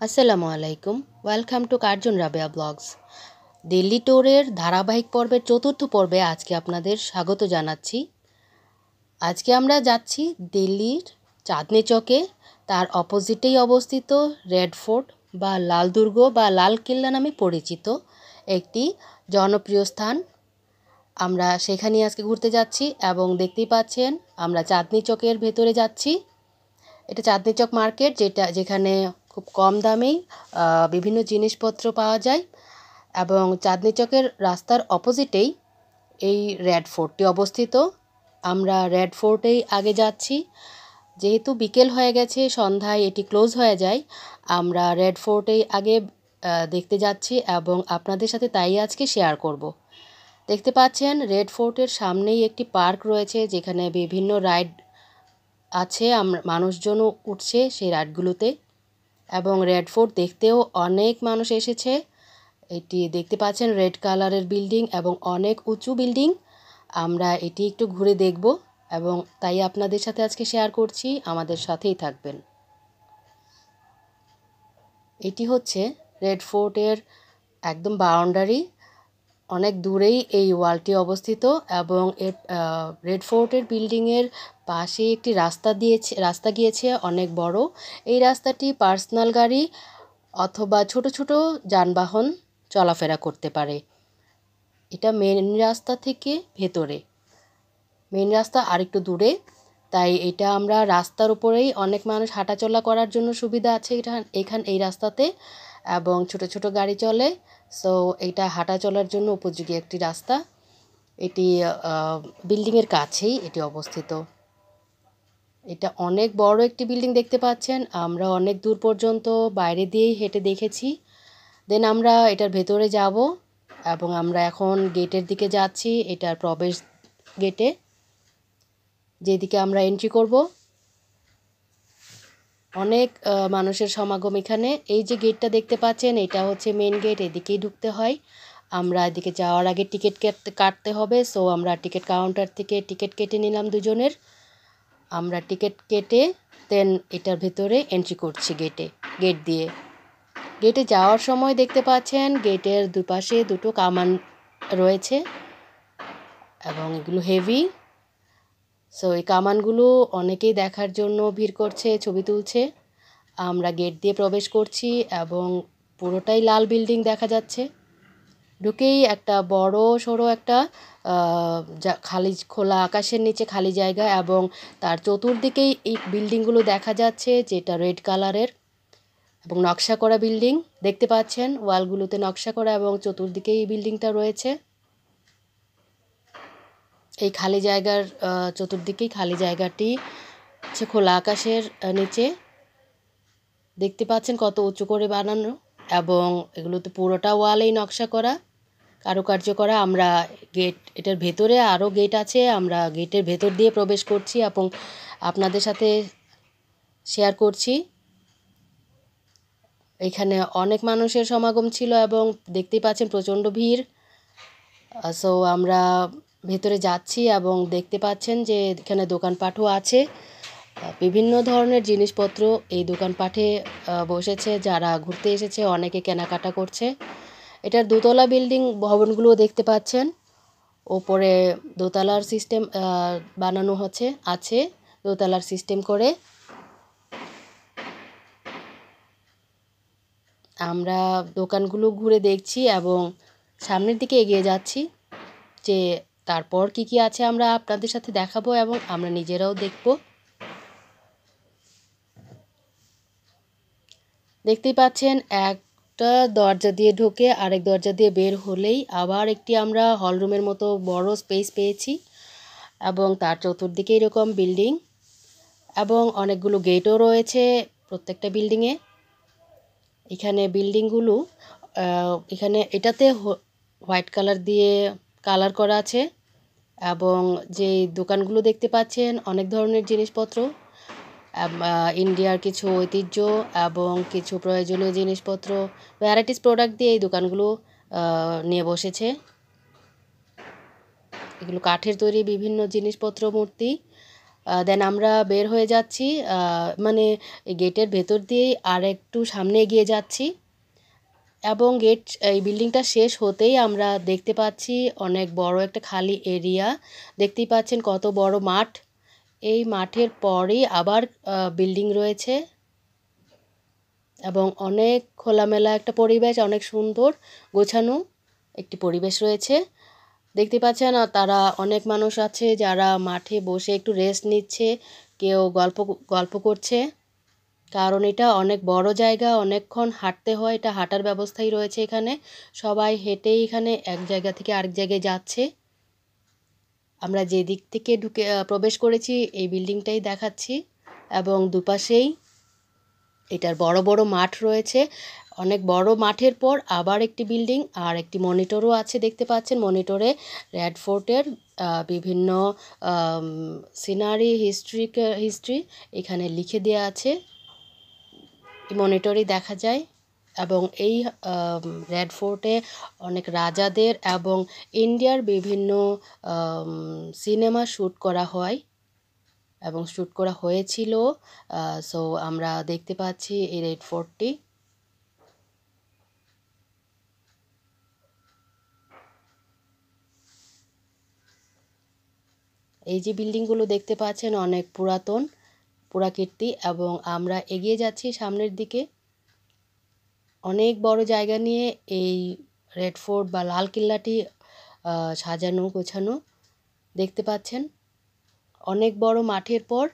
আসসালামু আলাইকুম। Welcome to কার্জন রাবেয়া ব্লগস। দিল্লি ট্যুরের ধারাবাহিক পর্বের চতুর্থ পর্বে আজকে আপনাদের স্বাগত জানাচ্ছি। আজকে আমরা যাচ্ছি দিল্লির চাঁদনি চকে। তার অপোজিটেই অবস্থিত রেড ফোর্ট বা লাল দুর্গ বা লাল কেল্লা নামে পরিচিত একটি জনপ্রিয় স্থান। আমরা সেখানেই আজকে ঘুরতে যাচ্ছি এবং দেখতেই পাচ্ছেন আমরা চাঁদনি চকের ভেতরে যাচ্ছি। এটা চাঁদনি চক মার্কেট, যেখানে খুব কম দামেই বিভিন্ন জিনিসপত্র পাওয়া যায় এবং চাঁদনি চকের রাস্তার অপোজিটেই এই রেড ফোর্টটি অবস্থিত। আমরা রেড ফোর্টেই আগে যাচ্ছি। যেহেতু বিকেল হয়ে গেছে, সন্ধ্যায় এটি ক্লোজ হয়ে যায়, আমরা রেড ফোর্টেই আগে দেখতে যাচ্ছি এবং আপনাদের সাথে তাই আজকে শেয়ার করব। দেখতে পাচ্ছেন রেড ফোর্টের সামনেই একটি পার্ক রয়েছে, যেখানে বিভিন্ন রাইড আছে, মানুষজনও উঠছে সেই রাইডগুলোতে এবং রেড ফোর্ট দেখতেও অনেক মানুষ এসেছে। এটি দেখতে পাচ্ছেন রেড কালারের বিল্ডিং এবং অনেক উঁচু বিল্ডিং। আমরা এটি একটু ঘুরে দেখব এবং তাই আপনাদের সাথে আজকে শেয়ার করছি, আমাদের সাথেই থাকবেন। এটি হচ্ছে রেড ফোর্টের একদম বাউন্ডারি, অনেক দূরেই এই ওয়ালটি অবস্থিত এবং রেড ফোর্টের বিল্ডিংয়ের পাশে একটি রাস্তা গিয়েছে অনেক বড়। এই রাস্তাটি পার্সোনাল গাড়ি অথবা ছোট ছোট যানবাহন চলাফেরা করতে পারে। এটা মেন রাস্তা থেকে ভেতরে, মেন রাস্তা আরেকটু দূরে, তাই এটা আমরা রাস্তার উপরেই অনেক মানুষ হাঁটাচলা করার জন্য সুবিধা আছে এই রাস্তাতে এবং ছোট ছোট গাড়ি চলে। সো এটা হাঁটা চলার জন্য উপযোগী একটি রাস্তা। এটি বিল্ডিংয়ের কাছেই এটি অবস্থিত। এটা অনেক বড় একটি বিল্ডিং দেখতে পাচ্ছেন। আমরা অনেক দূর পর্যন্ত বাইরে দিয়েই হেঁটে দেখেছি। দেন আমরা এটার ভেতরে যাব এবং আমরা এখন গেটের দিকে যাচ্ছি, এটার প্রবেশ গেটে যেদিকে আমরা এন্ট্রি করব। অনেক মানুষের সমাগম এখানে। এই যে গেটটা দেখতে পাচ্ছেন, এটা হচ্ছে মেন গেট, এদিকেই ঢুকতে হয়। আমরা এদিকে যাওয়ার আগে টিকিট কাটতে হবে। সো আমরা টিকিট কাউন্টার থেকে টিকিট কেটে নিলাম দুজনের। আমরা টিকিট কেটে দেন এটার ভেতরে এন্ট্রি করছি গেট দিয়ে। গেটে যাওয়ার সময় দেখতে পাচ্ছেন গেটের দুপাশে দুটো কামান রয়েছে এবং এগুলো হেভি। সো এই কামানগুলো অনেকেই দেখার জন্য ভিড় করছে, ছবি তুলছে। আমরা গেট দিয়ে প্রবেশ করছি এবং পুরোটাই লাল বিল্ডিং দেখা যাচ্ছে। ঢুকেই একটা বড় সড়ো একটা খালি খোলা আকাশের নিচে খালি জায়গা এবং তার চতুর্দিকেই এই বিল্ডিংগুলো দেখা যাচ্ছে, যেটা রেড কালারের এবং নকশা করা বিল্ডিং দেখতে পাচ্ছেন। ওয়ালগুলোতে নকশা করা এবং চতুর্দিকেই এই বিল্ডিংটা রয়েছে। এই খালি জায়গার চতুর্দিকেই খালি জায়গাটি হচ্ছে খোলা আকাশের নিচে। দেখতে পাচ্ছেন কত উঁচু করে বানানো এবং এগুলোতে পুরোটা ওয়ালেই নকশা করা, কারুকার্য করা। আমরা এটার ভেতরে আরও গেট আছে, আমরা গেটের ভেতর দিয়ে প্রবেশ করছি এবং আপনাদের সাথে শেয়ার করছি। এখানে অনেক মানুষের সমাগম ছিল এবং দেখতেই পাচ্ছেন প্রচণ্ড ভিড়। সো আমরা ভেতরে যাচ্ছি এবং দেখতে পাচ্ছেন যে এখানে দোকানপাটও আছে, বিভিন্ন ধরনের জিনিসপত্র এই দোকানপাটে বসেছে। যারা ঘুরতে এসেছে অনেকে কেনাকাটা করছে। এটার দোতলা বিল্ডিং ভবনগুলো দেখতে পাচ্ছেন। ওপরে দোতলার সিস্টেম বানানো আছে দোতলার সিস্টেম করে। আমরা দোকানগুলো ঘুরে দেখছি এবং সামনের দিকে এগিয়ে যাচ্ছি, যে তারপর কি কি আছে আমরা আপনাদের সাথে দেখাবো এবং আমরা নিজেরাও দেখব। দেখতেই পাচ্ছেন একটা দরজা দিয়ে ঢুকে আরেক দরজা দিয়ে বের হলেই আবার একটি আমরা হলরুমের মতো বড় স্পেস পেয়েছি এবং তার চতুর্দিকে এরকম বিল্ডিং এবং অনেকগুলো গেটও রয়েছে প্রত্যেকটা বিল্ডিংয়ে। এখানে বিল্ডিংগুলো এটাতে হোয়াইট কালার দিয়ে কালার করা আছে এবং যে দোকানগুলো দেখতে পাচ্ছেন অনেক ধরনের জিনিসপত্র, ইন্ডিয়ার কিছু ঐতিহ্য এবং কিছু প্রয়োজনীয় জিনিসপত্র, ভ্যারাইটিস প্রোডাক্ট দিয়ে এই দোকানগুলো নিয়ে বসেছে। এগুলো কাঠের তৈরি বিভিন্ন জিনিসপত্র, মূর্তি দেন আমরা বের হয়ে যাচ্ছি, মানে গেটের ভেতর দিয়েই আর একটু সামনে এগিয়ে যাচ্ছি এবং এই বিল্ডিংটা শেষ হতেই আমরা দেখতে পাচ্ছি অনেক বড় একটা খালি এরিয়া। দেখতেই পাচ্ছেন কত বড় মাঠ। এই মাঠের পরেই আবার বিল্ডিং রয়েছে এবং অনেক খোলামেলা একটা পরিবেশ, অনেক সুন্দর গোছানো একটি পরিবেশ রয়েছে। দেখতে পাচ্ছেন তারা অনেক মানুষ আছে যারা মাঠে বসে একটু রেস্ট নিচ্ছে, কেউ গল্প করছে, কারণ এটা অনেক বড় জায়গা, অনেকক্ষণ হাঁটতে হয়, এটা হাঁটার ব্যবস্থাই রয়েছে এখানে। সবাই হেঁটেই এখানে এক জায়গা থেকে আরেক জায়গায় যাচ্ছে। আমরা যে দিক থেকে প্রবেশ করেছি এই বিল্ডিংটাই দেখাচ্ছি এবং দুপাশেই এটার বড় বড় মাঠ রয়েছে। অনেক বড় মাঠের পর আবার একটি বিল্ডিং আর একটি মনিটরও আছে, দেখতে পাচ্ছেন। মনিটরে রেড ফোর্টের বিভিন্ন সিনারি হিস্ট্রি এখানে লিখে দেওয়া আছে, মনিটরেই দেখা যায়। এবং এই রেড ফোর্টে অনেক রাজাদের এবং ইন্ডিয়ার বিভিন্ন সিনেমা শ্যুট করা হয় এবং শ্যুট করা হয়েছিল। সো আমরা দেখতে পাচ্ছি এই রেড ফোর্টটি। এই যে বিল্ডিংগুলো দেখতে পাচ্ছেন অনেক পুরাতন, পুরাকীর্তি, এবং আমরা এগিয়ে যাচ্ছি সামনের দিকে। অনেক বড় জায়গা নিয়ে এই রেড ফোর্ট বা লাল কিল্লাটি সাজানো গোছানো দেখতে পাচ্ছেন। অনেক বড় মাঠের পর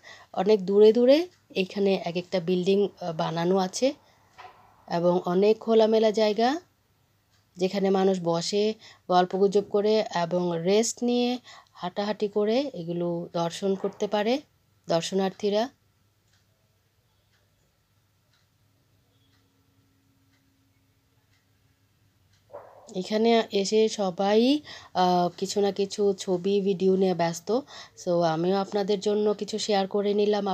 অনেক দূরে দূরে এখানে এক একটা বিল্ডিং বানানো আছে এবং অনেক খোলামেলা জায়গা যেখানে মানুষ বসে গল্পগুজব করে এবং রেস্ট নিয়ে হাঁটাহাঁটি করে এগুলো দর্শন করতে পারে দর্শনার্থীরা। এখানে এসে সবাই কিছু না কিছু ছবি ভিডিও নিয়ে ব্যস্ত। সো আমিও আপনাদের জন্য কিছু শেয়ার করে নিলাম,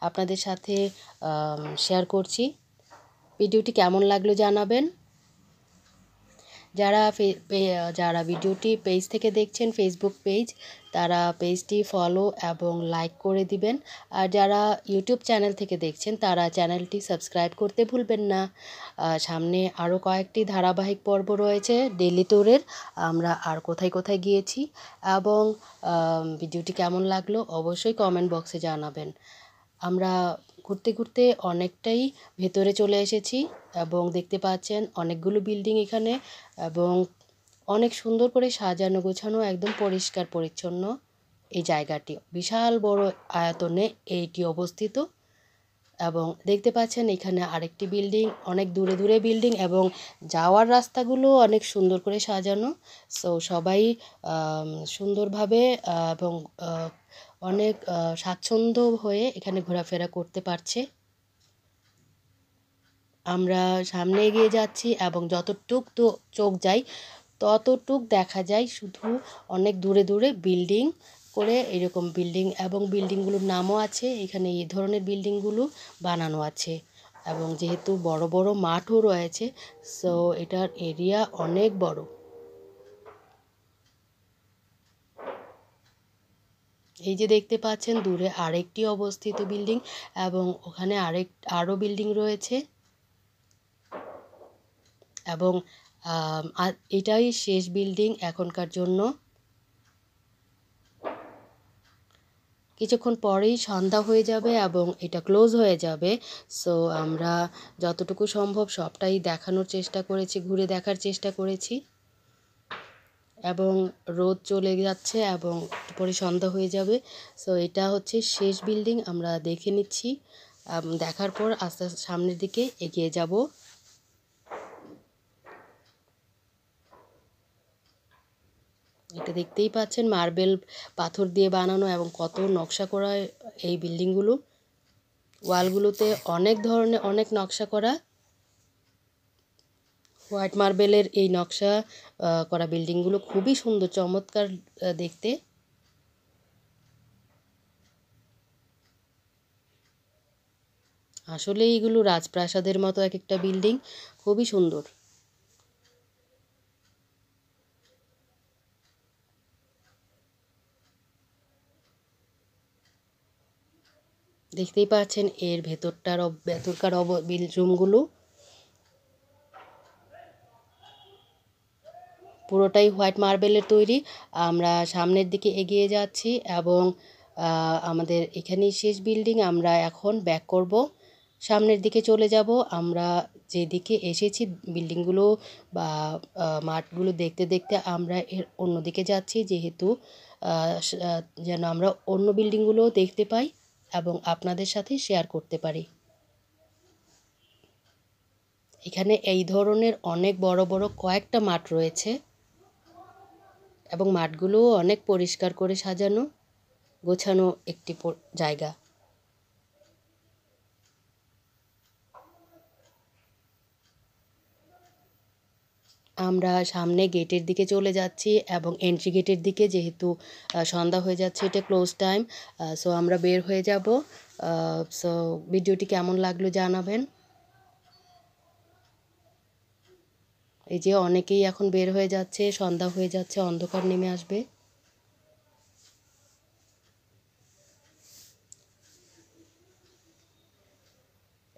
আপনাদের সাথে শেয়ার করছি। ভিডিওটি কেমন লাগলো জানাবেন। যারা ভিডিওটি পেজ থেকে দেখছেন, ফেসবুক পেজ, তারা পেজটি ফলো এবং লাইক করে দিবেন। আর যারা ইউটিউব চ্যানেল থেকে দেখছেন তারা চ্যানেলটি সাবস্ক্রাইব করতে ভুলবেন না। সামনে আরও কয়েকটি ধারাবাহিক পর্ব রয়েছে ডেইলি ট্যুরের, আমরা আর কোথায় কোথায় গিয়েছি এবং ভিডিওটি কেমন লাগলো অবশ্যই কমেন্ট বক্সে জানাবেন। আমরা ঘুরতে ঘুরতে অনেকটাই ভেতরে চলে এসেছি এবং দেখতে পাচ্ছেন অনেকগুলো বিল্ডিং এখানে এবং অনেক সুন্দর করে সাজানো গোছানো, একদম পরিষ্কার পরিচ্ছন্ন। এই জায়গাটি বিশাল বড় আয়তনে এইটি অবস্থিত এবং দেখতে পাচ্ছেন এখানে আরেকটি বিল্ডিং, অনেক দূরে দূরে বিল্ডিং এবং যাওয়ার রাস্তাগুলো অনেক সুন্দর করে সাজানো। সো সবাই সুন্দরভাবে এবং অনেক স্বাচ্ছন্দ্য হয়ে এখানে ঘোরাফেরা করতে পারছে। আমরা সামনে এগিয়ে যাচ্ছি এবং যতটুক তো চোখ যায় ততটুক দেখা যায় শুধু অনেক দূরে দূরে বিল্ডিং করে এরকম বিল্ডিং, এবং বিল্ডিংগুলোর নামও আছে এখানে, এই ধরনের বিল্ডিংগুলো বানানো আছে এবং যেহেতু বড় বড় মাঠও রয়েছে সো এটার এরিয়া অনেক বড়। এই যে দেখতে পাচ্ছেন দূরে আরেকটি অবস্থিত বিল্ডিং এবং ওখানে আরও বিল্ডিং রয়েছে এবং এটাই শেষ বিল্ডিং এখনকার জন্য। কিছুক্ষণ পরেই সন্ধ্যা হয়ে যাবে এবং এটা ক্লোজ হয়ে যাবে। সো আমরা যতটুকু সম্ভব সবটাই দেখানোর চেষ্টা করেছি, ঘুরে দেখার চেষ্টা করেছি এবং রোদ চলে যাচ্ছে এবং পরে সন্ধ্যা হয়ে যাবে। সো এটা হচ্ছে শেষ বিল্ডিং, আমরা দেখে নিচ্ছি, দেখার পর আস্তে আস্তে সামনের দিকে এগিয়ে যাব। এটা দেখতেই পাচ্ছেন মার্বেল পাথর দিয়ে বানানো এবং কত নকশা করা এই বিল্ডিংগুলো। ওয়ালগুলোতে অনেক ধরনের অনেক নকশা করা, হোয়াইট মার্বেলের এই নকশা করা বিল্ডিংগুলো খুবই সুন্দর, চমৎকার দেখতে। আসলে এইগুলো রাজপ্রাসাদের মতো এক একটা বিল্ডিং, খুবই সুন্দর। দেখতেই পাচ্ছেন এর ভেতরকার রুমগুলো পুরোটাই হোয়াইট মার্বেলের তৈরি। আমরা সামনের দিকে এগিয়ে যাচ্ছি এবং আমাদের এখানেই শেষ বিল্ডিং। আমরা এখন ব্যাক করব, সামনের দিকে চলে যাব। আমরা যেদিকে এসেছি বিল্ডিংগুলো বা মাঠগুলো দেখতে দেখতে আমরা এর অন্যদিকে যাচ্ছি, যেহেতু যেন আমরা অন্য বিল্ডিংগুলোও দেখতে পাই এবং আপনাদের সাথে শেয়ার করতে পারি। এখানে এই ধরনের অনেক বড় বড় কয়েকটা মাঠ রয়েছে এবং মাঠগুলোও অনেক পরিষ্কার করে সাজানো গোছানো একটি জায়গা। আমরা সামনে গেটের দিকে চলে যাচ্ছি এবং এন্ট্রি গেটের দিকে, যেহেতু সন্ধ্যা হয়ে যাচ্ছে, এটা ক্লোজ টাইম, সো আমরা বের হয়ে যাব। সো ভিডিওটি কেমন লাগলো জানাবেন। এই যে অনেকেই এখন বের হয়ে যাচ্ছে, সন্ধ্যা হয়ে যাচ্ছে, অন্ধকার নেমে আসবে।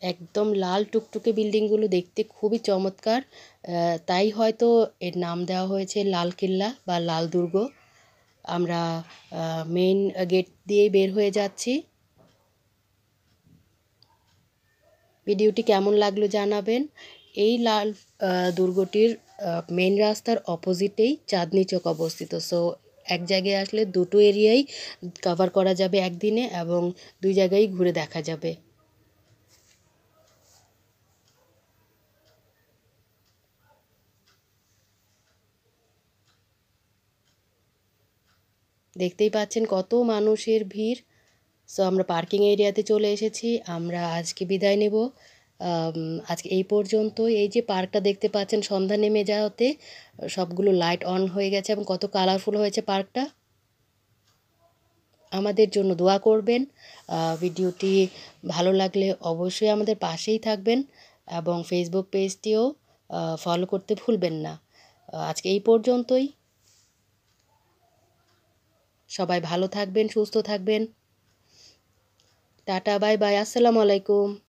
একদম লাল টুকটুকে বিল্ডিংগুলো দেখতে খুবই চমৎকার, তাই হয়তো এর নাম দেওয়া হয়েছে লাল কেল্লা বা লাল দুর্গ। আমরা মেইন গেট দিয়েই বের হয়ে যাচ্ছি। ভিডিওটি কেমন লাগলো জানাবেন। এই লাল দুর্গটির মেইন রাস্তার অপোজিটেই চাঁদনি চক অবস্থিত। সো এক জায়গায় আসলে দুটো এরিয়াই কভার করা যাবে একদিনে এবং দুই জায়গায় ঘুরে দেখা যাবে। দেখতেই পাচ্ছেন কত মানুষের ভিড়। সো আমরা পার্কিং এরিয়াতে চলে এসেছি। আমরা আজকে বিদায় নেব। আজকে এই পর্যন্তই। এই যে পার্কটা দেখতে পাচ্ছেন, সন্ধ্যা নেমে যাওয়াতে সবগুলো লাইট অন হয়ে গেছে এবং কত কালারফুল হয়েছে পার্কটা। আমাদের জন্য দোয়া করবেন। ভিডিওটি ভালো লাগলে অবশ্যই আমাদের পাশেই থাকবেন এবং ফেসবুক পেজটিও ফলো করতে ভুলবেন না। আজকে এই পর্যন্তই। সবাই ভালো থাকবেন, সুস্থ থাকবেন। টাটা, বাই বাই, আসসালামু আলাইকুম।